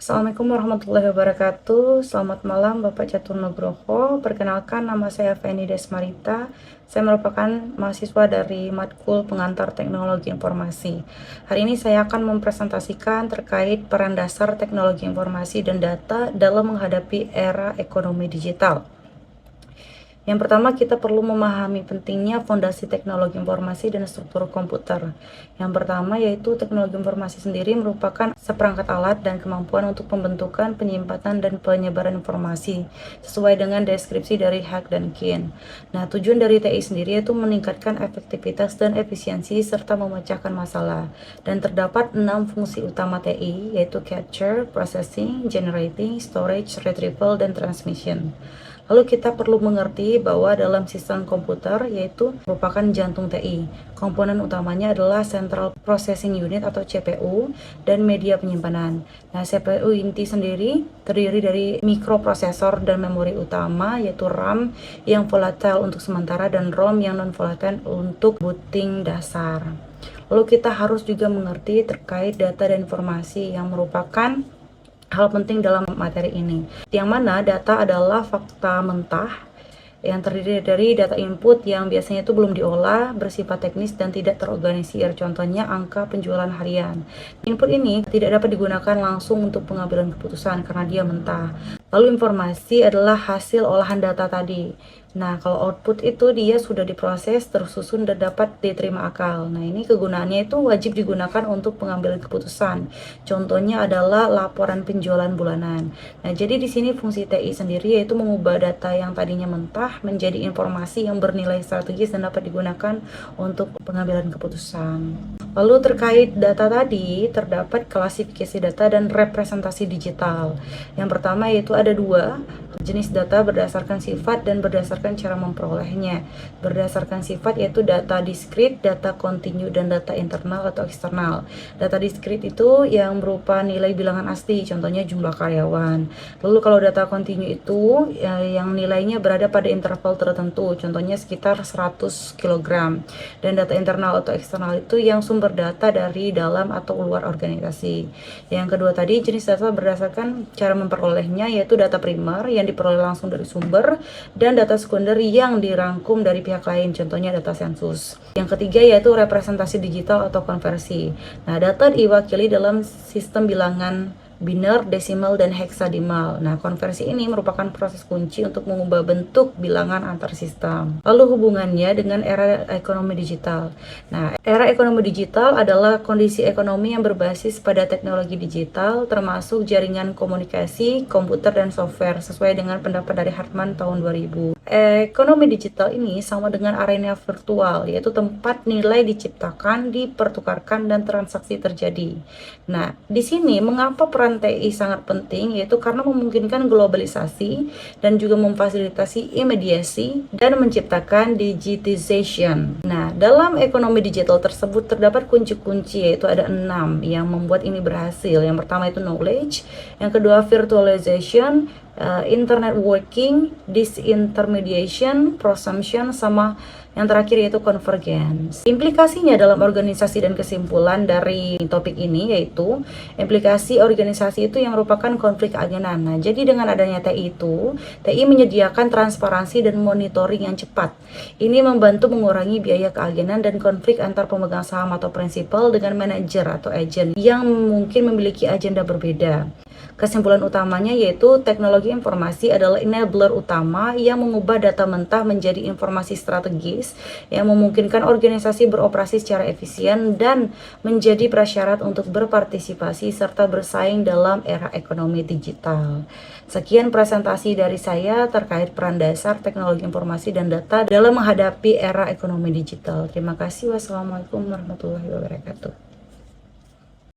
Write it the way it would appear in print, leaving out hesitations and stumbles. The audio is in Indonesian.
Assalamualaikum warahmatullahi wabarakatuh. Selamat malam Bapak Catur Nugroho. Perkenalkan, nama saya Feni Desmarita. Saya merupakan mahasiswa dari Matkul Pengantar Teknologi Informasi. Hari ini saya akan mempresentasikan terkait peran dasar teknologi informasi dan data dalam menghadapi era ekonomi digital. Yang pertama, kita perlu memahami pentingnya fondasi teknologi informasi dan struktur komputer. Yang pertama yaitu teknologi informasi sendiri merupakan seperangkat alat dan kemampuan untuk pembentukan, penyimpanan, dan penyebaran informasi sesuai dengan deskripsi dari Hack dan Keen. Nah, tujuan dari TI sendiri yaitu meningkatkan efektivitas dan efisiensi serta memecahkan masalah. Dan terdapat 6 fungsi utama TI yaitu capture, processing, generating, storage, retrieval, dan transmission. Lalu kita perlu mengerti bahwa dalam sistem komputer yaitu merupakan jantung TI. Komponen utamanya adalah Central Processing Unit atau CPU dan media penyimpanan. Nah, CPU inti sendiri terdiri dari mikroprosesor dan memori utama yaitu RAM yang volatile untuk sementara dan ROM yang non-volatile untuk booting dasar. Lalu kita harus juga mengerti terkait data dan informasi yang merupakan hal penting dalam materi ini, yang mana data adalah fakta mentah yang terdiri dari data input yang biasanya itu belum diolah, bersifat teknis dan tidak terorganisir. Contohnya angka penjualan harian. Input ini tidak dapat digunakan langsung untuk pengambilan keputusan karena dia mentah. Lalu informasi adalah hasil olahan data tadi. Nah, kalau output itu dia sudah diproses, tersusun dan dapat diterima akal. Nah, ini kegunaannya itu wajib digunakan untuk pengambilan keputusan. Contohnya adalah laporan penjualan bulanan. Nah, jadi di sini fungsi TI sendiri yaitu mengubah data yang tadinya mentah menjadi informasi yang bernilai strategis dan dapat digunakan untuk pengambilan keputusan. Lalu terkait data tadi, terdapat klasifikasi data dan representasi digital. Yang pertama yaitu ada dua jenis data berdasarkan sifat dan berdasarkan cara memperolehnya. Berdasarkan sifat yaitu data diskrit, data kontinu, dan data internal atau eksternal. Data diskrit itu yang berupa nilai bilangan asli, contohnya jumlah karyawan. Lalu kalau data kontinu itu yang nilainya berada pada interval tertentu, contohnya sekitar 100 kg. Dan data internal atau eksternal itu yang sumber data dari dalam atau luar organisasi. Yang kedua tadi jenis data berdasarkan cara memperolehnya yaitu data primer yang diperoleh langsung dari sumber dan data sekunder yang dirangkum dari pihak lain, contohnya data sensus. Yang ketiga yaitu representasi digital atau konversi. Nah, data diwakili dalam sistem bilangan biner, desimal, dan heksadesimal. Nah, konversi ini merupakan proses kunci untuk mengubah bentuk bilangan antar sistem. Lalu hubungannya dengan era ekonomi digital. Nah, era ekonomi digital adalah kondisi ekonomi yang berbasis pada teknologi digital, termasuk jaringan komunikasi, komputer, dan software, sesuai dengan pendapat dari Hartman tahun 2000. Ekonomi digital ini sama dengan arena virtual, yaitu tempat nilai diciptakan, dipertukarkan, dan transaksi terjadi. Nah, di sini mengapa peran TI sangat penting, yaitu karena memungkinkan globalisasi dan juga memfasilitasi imediasi dan menciptakan digitization. Nah, dalam ekonomi digital tersebut terdapat kunci-kunci, yaitu ada 6 yang membuat ini berhasil. Yang pertama itu knowledge, yang kedua virtualization, internet working, disintermediation, prosumption, sama yang terakhir yaitu convergence. Implikasinya dalam organisasi dan kesimpulan dari topik ini yaitu implikasi organisasi itu yang merupakan konflik keagenan. Nah, jadi dengan adanya TI itu, TI menyediakan transparansi dan monitoring yang cepat. Ini membantu mengurangi biaya keagenan dan konflik antar pemegang saham atau prinsipal dengan manajer atau agent yang mungkin memiliki agenda berbeda. Kesimpulan utamanya yaitu teknologi informasi adalah enabler utama yang mengubah data mentah menjadi informasi strategis yang memungkinkan organisasi beroperasi secara efisien dan menjadi prasyarat untuk berpartisipasi serta bersaing dalam era ekonomi digital. Sekian presentasi dari saya terkait peran dasar teknologi informasi dan data dalam menghadapi era ekonomi digital. Terima kasih. Wassalamualaikum warahmatullahi wabarakatuh.